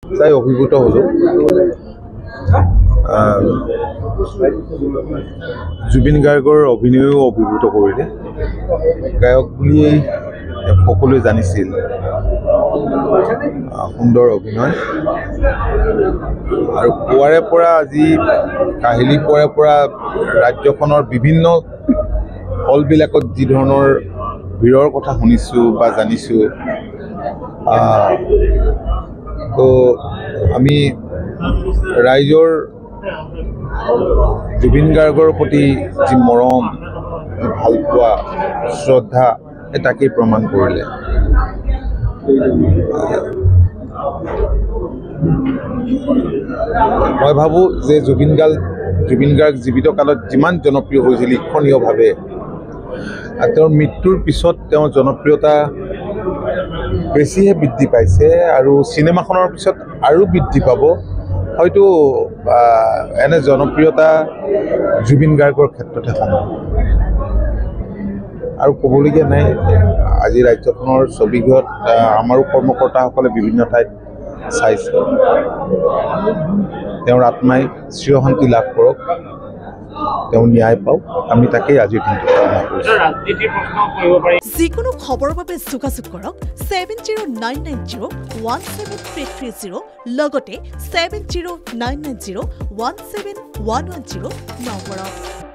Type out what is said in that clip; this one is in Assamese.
চাই অভিভূত হলো জুবিন গাৰ্গৰ অভিনয়েও অভিভূত কৰিলে গায়ক বুলি সকলোৱে জানিছিল সুন্দৰ অভিনয় আৰু পুৱাৰে পৰা আজি কাহিলী পুৱাৰে পৰা ৰাজ্যখনৰ বিভিন্ন হলবিলাকত যি ধৰণৰ ভিৰৰ কথা শুনিছোঁ বা জানিছোঁ তো আমি ৰাইজৰ জুবিন গাৰ্গৰ প্ৰতি যি মৰম ভালপোৱা শ্ৰদ্ধা তাকেই প্ৰমাণ কৰিলে মই ভাবোঁ যে জুবিন গাৰ্গ জীৱিত কালত যিমান জনপ্ৰিয় হৈছিল লিখনীয়ভাৱে তেওঁৰ মৃত্যুৰ পিছত তেওঁৰ জনপ্ৰিয়তা বেছিহে বৃদ্ধি পাইছে আৰু চিনেমাখনৰ পিছত আৰু বৃদ্ধি পাব হয়তো এনে জনপ্ৰিয়তা জুবিন গাৰ্গৰ ক্ষেত্ৰতে সম্ভৱ আৰু ক'বলগীয়া নাই আজি ৰাজ্যখনৰ ছবিগৃহত আমাৰো কৰ্মকৰ্তাসকলে বিভিন্ন ঠাইত চাইছে তেওঁৰ আত্মাই চিৰশান্তি লাভ কৰক তেওঁ ন্যায় পাওক আমি তাকেই আজিৰ দিনটো কামনা কৰিছোঁ যিকোনো খবৰৰ বাবে যোগাযোগ কৰক 7099017330 লগতে 7099017110 নম্বৰত